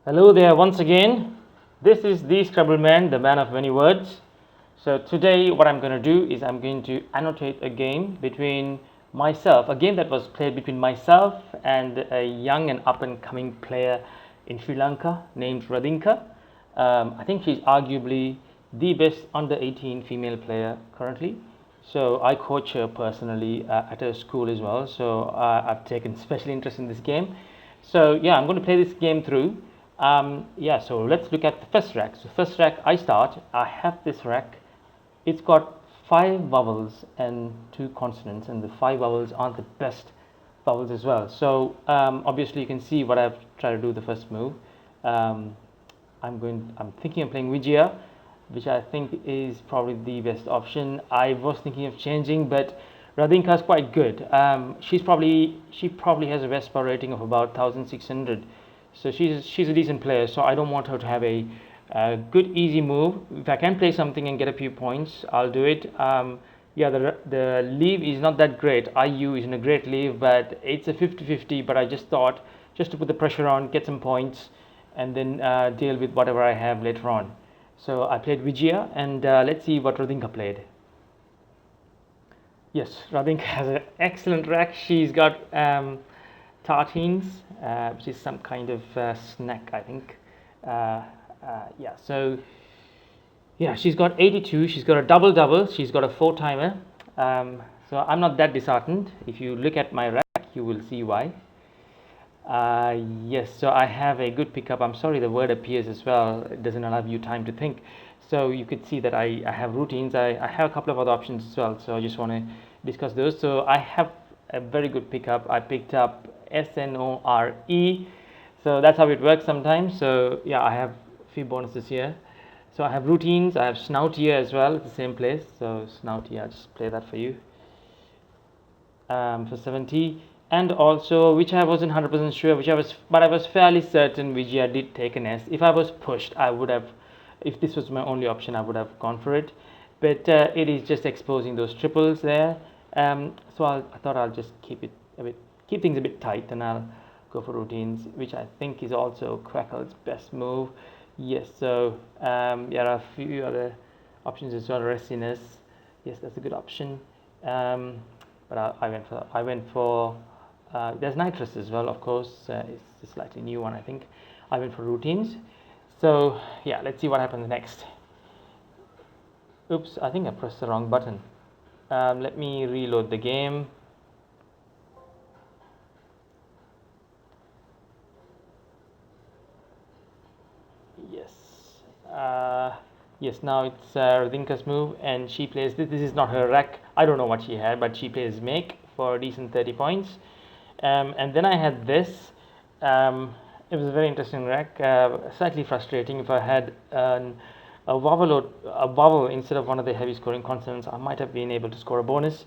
Hello there once again. This is the Scrabbleman, the man of many words. So today what I'm going to do is I'm going to annotate a game between myself, a game that was played between myself and a young and up and coming player in Sri Lanka named Radinka. I think she's arguably the best under 18 female player currently. So I coach her personally at her school as well. So I've taken special interest in this game. So yeah, I'm going to play this game through. Yeah, so let's look at the first rack. So first rack I start. I have this rack. It's got 5 vowels and 2 consonants, and the 5 vowels aren't the best vowels as well. So obviously you can see what I've tried to do the first move. Um, I'm thinking of playing Vijaya, which I think is probably the best option. I was thinking of changing, but Radinka is quite good. She probably has a Vespa rating of about 1600, so she's a decent player. So I don't want her to have a good easy move. If I can play something and get a few points, I'll do it. Yeah, the leave is not that great. IU isn't a great leave, but it's a 50-50. But I just thought just to put the pressure on, get some points, and then deal with whatever I have later on. So I played Vijaya, and let's see what Radinka played. Yes, Radinka has an excellent rack. She's got tartines, which is some kind of snack, I think. Yeah, so yeah, she's got 82. She's got a double double. She's got a 4 timer. So I'm not that disheartened. If you look at my rack, you will see why. Yes, so I have a good pickup. I'm sorry the word appears as well. It doesn't allow you time to think. So you could see that I have routines. I have a couple of other options as well. So I just want to discuss those. So I have a very good pickup. I picked up SNORE. So that's how it works sometimes. So yeah, I have a few bonuses here. So I have routines. I have snout here as well. It's the same place. So snout here, I'll just play that for you. For 70, and also which I wasn't 100% sure, but I was fairly certain Vijaya did take an S. If I was pushed, I would have, if this was my only option, I would have gone for it, but it is just exposing those triples there. So I thought I'll just keep things a bit tight, and I'll go for routines, which I think is also Crackle's best move. Yes, so there are a few other options as well. Restiness, yes, that's a good option. But I went for there's nitrous as well, of course. It's a slightly new one, I think. I went for routines. So yeah, let's see what happens next. Oops, I think I pressed the wrong button. Let me reload the game. Yes. Yes, now it's Radinka's move, and she plays this. This is not her rack. I don't know what she had, but she plays make for a decent 30 points. And then I had this. It was a very interesting rack. Slightly frustrating. If I had a vowel instead of one of the heavy scoring consonants, I might have been able to score a bonus.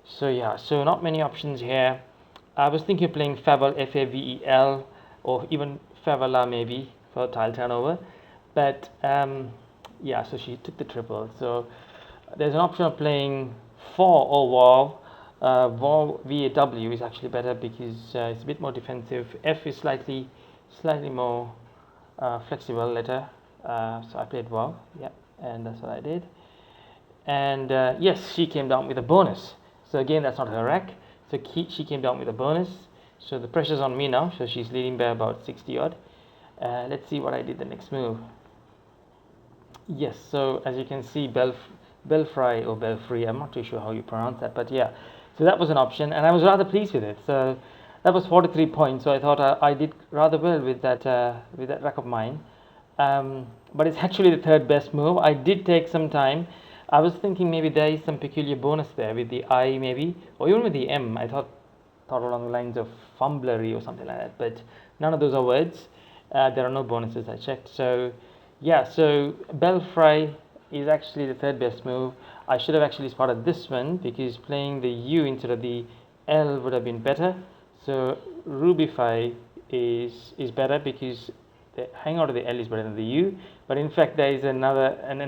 So yeah, so not many options here. I was thinking of playing Favel, Favel, or even Favela maybe for tile turnover, but yeah, so she took the triple. So there's an option of playing 4 or Wall. Wall VAW is actually better because it's a bit more defensive. F is slightly more flexible letter. So I played Wall, yeah, and that's what I did. And yes, she came down with a bonus. So again, that's not her rack. So she came down with a bonus. So the pressure's on me now. So she's leading by about 60 odd. Let's see what I did the next move. Yes, so as you can see, Belfry or Belfry, I'm not too sure how you pronounce that, but yeah. So that was an option, and I was rather pleased with it. So that was 43 points. So I thought I did rather well with that rack of mine. But it's actually the third best move. I did take some time. I was thinking maybe there is some peculiar bonus there with the I maybe, or even with the M. I thought along the lines of fumblery or something like that. But none of those are words. There are no bonuses. I checked. So yeah. So Belfry is actually the third best move. I should have actually spotted this one because playing the U instead of the L would have been better. So Rubify is better because the hang out of the L is better than the U. But in fact, there is an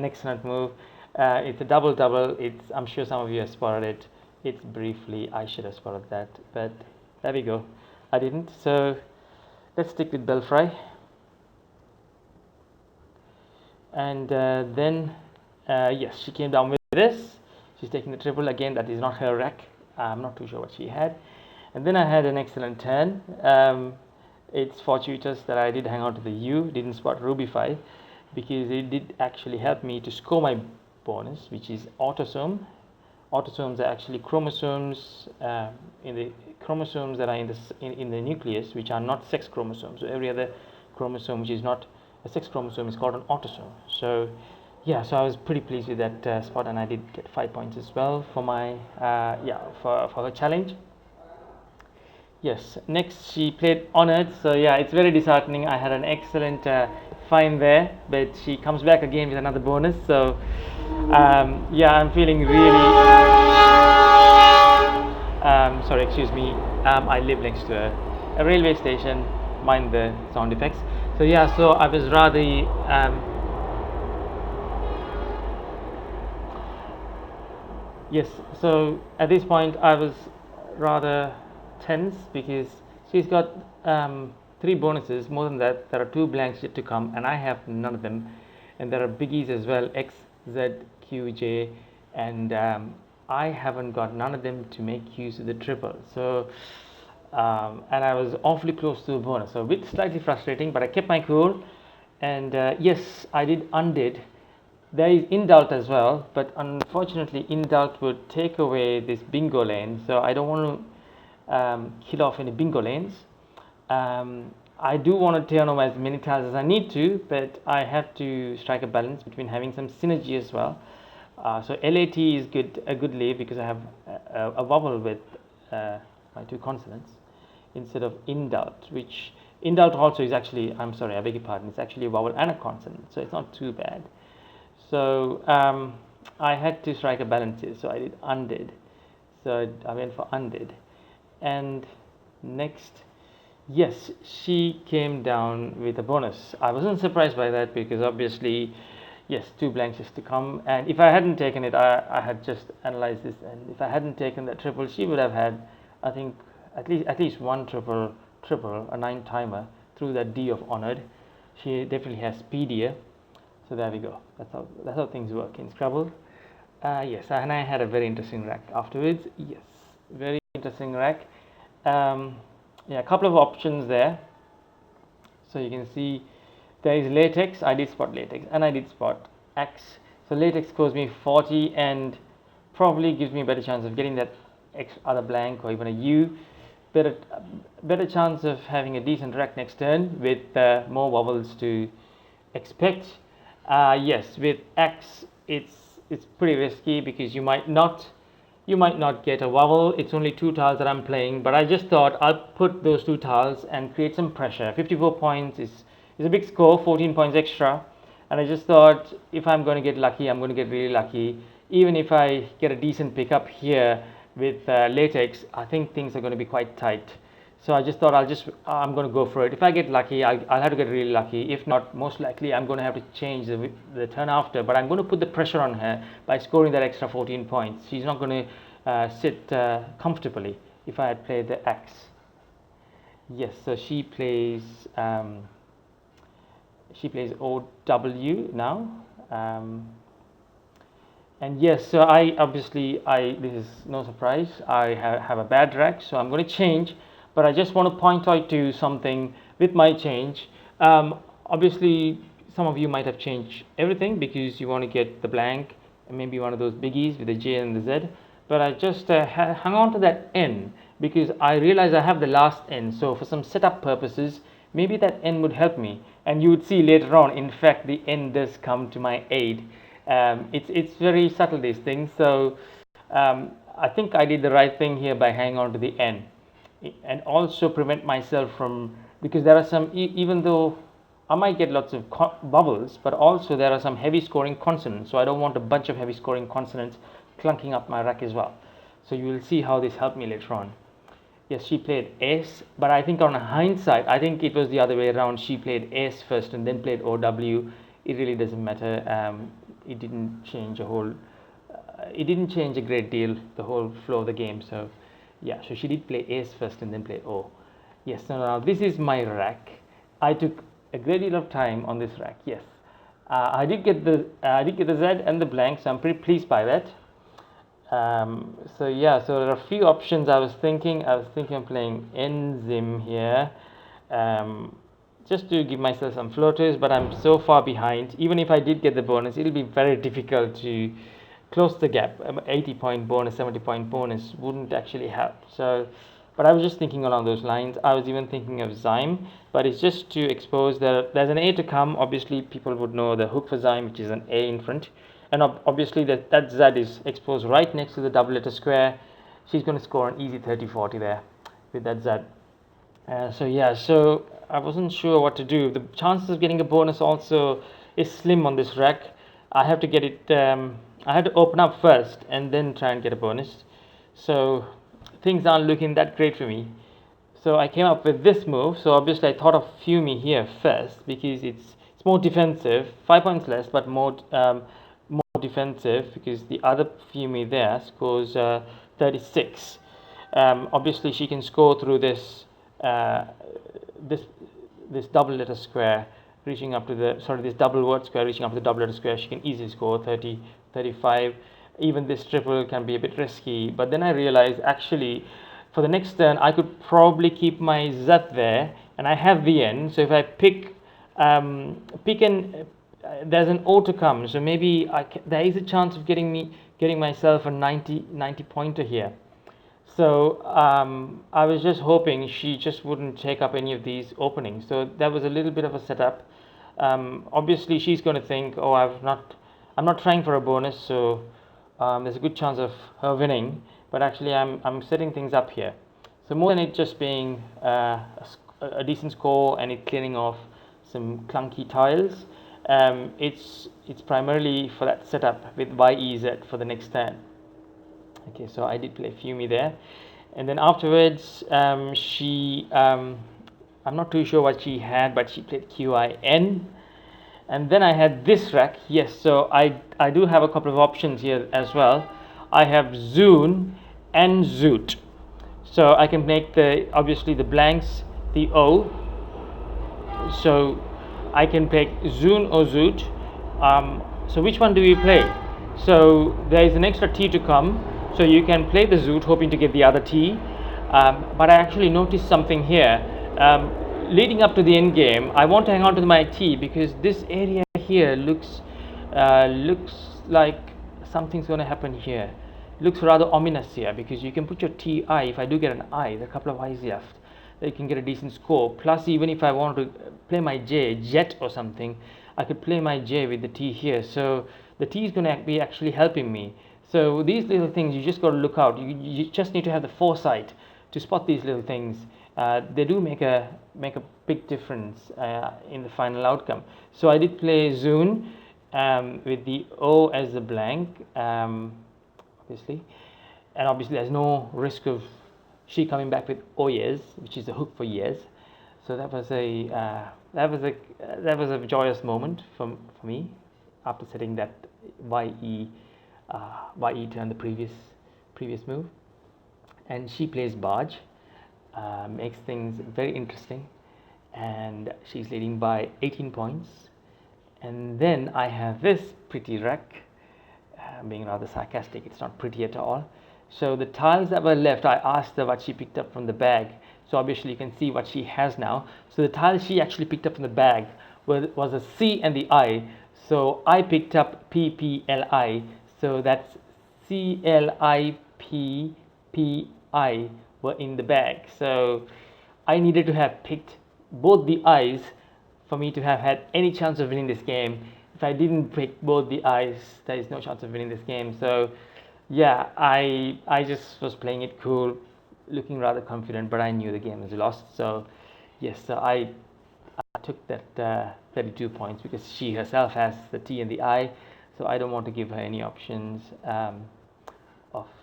excellent move. It's a double double. I'm sure some of you have spotted it. It's briefly. I should have spotted that, but there we go. I didn't. So let's stick with Belfry. And then yes, she came down with this. She's taking the triple again. That is not her rack. I'm not too sure what she had. And then I had an excellent turn. It's fortuitous that I did hang on to the U, didn't spot Ruby 5, because it did actually help me to score my bonus, which is autosome. Autosomes are actually chromosomes in the chromosomes that are in the nucleus, which are not sex chromosomes. So every other chromosome which is not a sex chromosome is called an autosome. So yeah, so I was pretty pleased with that spot, and I did get 5 points as well for my for her challenge. Yes, next she played honored. So yeah, it's very disheartening. I had an excellent find there, but she comes back again with another bonus. So yeah, I'm feeling really sorry, excuse me. I live next to a railway station. Mind the sound effects. So yeah, so I was rather yes, so at this point I was rather tense because she's got 3 bonuses. More than that, there are 2 blanks yet to come, and I have none of them. And there are biggies as well, X, Z, Q, J, and I haven't got none of them to make use of the triple. So and I was awfully close to a bonus, so a bit slightly frustrating, but I kept my cool. And yes, I did undid. There is indult as well, but unfortunately indult would take away this bingo lane, so I don't want to kill off any bingo lanes. I do want to turn over as many tiles as I need to, but I have to strike a balance between having some synergy as well. So LAT is a good lead, because I have a vowel with my 2 consonants instead of indult, which indult also is actually, I'm sorry, I beg your pardon, it's actually a vowel and a consonant, so it's not too bad. So I had to strike a balance here, so I did undid. So I went for undid. And next, yes, she came down with a bonus. I wasn't surprised by that, because obviously, yes, 2 blanks is to come. And if I hadn't taken it, I had just analyzed this, and if I hadn't taken that triple, she would have had, I think, at least one triple, a 9 timer through that D of honored. She definitely has speedier. So there we go. That's how things work in Scrabble. Yes, and I had a very interesting rack afterwards. Yes, very interesting rack. Yeah, a couple of options there. So you can see there is latex. I did spot latex, and I did spot X. So latex scores me 40, and probably gives me a better chance of getting that X other blank, or even a U. Better chance of having a decent rack next turn with more vowels to expect. Yes, with X it's pretty risky, because you might not get a vowel. It's only 2 tiles that I'm playing, but I just thought I'll put those 2 tiles and create some pressure. 54 points is a big score, 14 points extra, and I just thought if I'm going to get lucky, I'm going to get really lucky. Even if I get a decent pickup here with latex, I think things are going to be quite tight. So I just thought I'm going to go for it. If I get lucky, I'll have to get really lucky. If not, most likely I'm going to have to change the turn after. But I'm going to put the pressure on her by scoring that extra 14 points. She's not going to sit comfortably if I had played the X. Yes, so she plays OW now. And yes, so this is no surprise, I have a bad rack, so I'm going to change. But I just want to point out to you something with my change. Obviously, some of you might have changed everything because you want to get the blank and maybe one of those biggies with the J and the Z. But I just hung on to that N, because I realize I have the last N. So for some setup purposes, maybe that N would help me. And you would see later on, in fact, the N does come to my aid. It's very subtle, these things. So I think I did the right thing here by hanging on to the N, and also prevent myself from, because there are some, even though I might get lots of vowels, but also there are some heavy scoring consonants, so I don't want a bunch of heavy scoring consonants clunking up my rack as well. So you will see how this helped me later on. Yes, she played S, but I think on hindsight, I think it was the other way around. She played S first and then played OW. It really doesn't matter. It didn't change a great deal, the whole flow of the game. So yeah, so she did play S first and then play O. Yes, so now this is my rack. I took a great deal of time on this rack. Yes, I did get the Z and the blank, so I'm pretty pleased by that. So yeah, so there are a few options I was thinking. of playing Enzim here, just to give myself some floaters, but I'm so far behind. Even if I did get the bonus, it'll be very difficult to close the gap. 80-point bonus, 70-point bonus wouldn't actually help. So, but I was just thinking along those lines. I was even thinking of Zyme, but it's just to expose that there's an A to come. Obviously, people would know the hook for Zyme, which is an A in front. And obviously that Z is exposed right next to the double letter square. She's going to score an easy 30-40 there with that Z. So yeah, so I wasn't sure what to do. The chances of getting a bonus also is slim on this rack. I have to get it, I have to open up first and then try and get a bonus. So things aren't looking that great for me. So I came up with this move. So obviously I thought of Fumi here first because it's more defensive, 5 points less, but more defensive because the other Fumi there scores 36. Obviously she can score through this this double letter square reaching up to the this double word square reaching up to the double letter square. She can easily score 30, 35. Even this triple can be a bit risky, but then I realized actually for the next turn I could probably keep my Z there and I have the N. So if I pick there's an O to come, so maybe there is a chance of getting myself a 90 pointer here. So I was just hoping she just wouldn't take up any of these openings. So that was a little bit of a setup. Obviously she's going to think, oh, I'm not trying for a bonus, so there's a good chance of her winning. But actually I'm setting things up here. So more than it just being a decent score and it clearing off some clunky tiles, it's primarily for that setup with YEZ for the next turn. Okay, so I did play Fumi there, and then afterwards I'm not too sure what she had, but she played QIN, and then I had this rack. Yes, so I do have a couple of options here as well. I have Zune and Zoot, so I can make obviously the blanks the O, so I can pick Zune or Zoot. So which one do we play? So there is an extra T to come, so you can play the Zoot hoping to get the other T, but I actually noticed something here. Leading up to the end game, I want to hang on to my T because this area here looks like something's going to happen here. Looks rather ominous here because you can put your TI. If I do get an I, there are a couple of I's left, you can get a decent score. Plus, even if I want to play my J, Jet or something, I could play my J with the T here. So the T is going to be actually helping me. So these little things, you just got to look out. You just need to have the foresight to spot these little things. They do make a big difference in the final outcome. So I did play Zune with the O as a blank, obviously, and obviously there's no risk of she coming back with Oyes, which is the hook for yes. So that was a joyous moment for me after setting that YE turn the previous move. And she plays barge, makes things very interesting, and she's leading by 18 points. And then I have this pretty rack, being rather sarcastic, it's not pretty at all. So the tiles that were left, I asked her what she picked up from the bag. So obviously you can see what she has now. So the tiles she actually picked up from the bag was a C and the I. So I picked up PPLI. So that's CLIPPI were in the bag. So I needed to have picked both the I's for me to have had any chance of winning this game. If I didn't pick both the I's, there is no chance of winning this game. So yeah, I just was playing it cool, looking rather confident, but I knew the game was lost. So yes, so I took that 32 points because she herself has the T and the I, so I don't want to give her any options of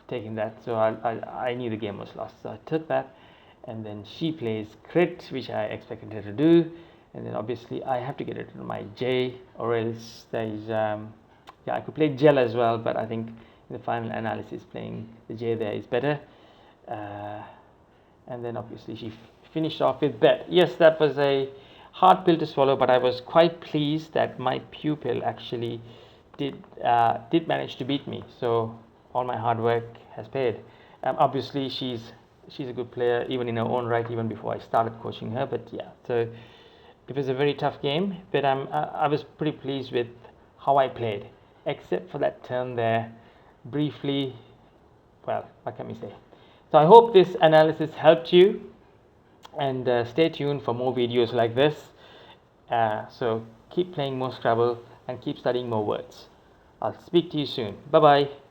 taking that. So I knew the game was lost, so I took that. And then she plays crit, which I expected her to do, and then obviously I have to get it to my J, or else there is I could play gel as well, but I think in the final analysis playing the J there is better. And then obviously she finished off with bet. Yes, that was hard pill to swallow, but I was quite pleased that my pupil actually did manage to beat me. So all my hard work has paid. Obviously, she's a good player even in her own right, even before I started coaching her. But yeah, so it was a very tough game, but I was pretty pleased with how I played, except for that turn there. Briefly, well, what can we say? So I hope this analysis helped you, and stay tuned for more videos like this. So keep playing more Scrabble and keep studying more words. I'll speak to you soon. Bye bye.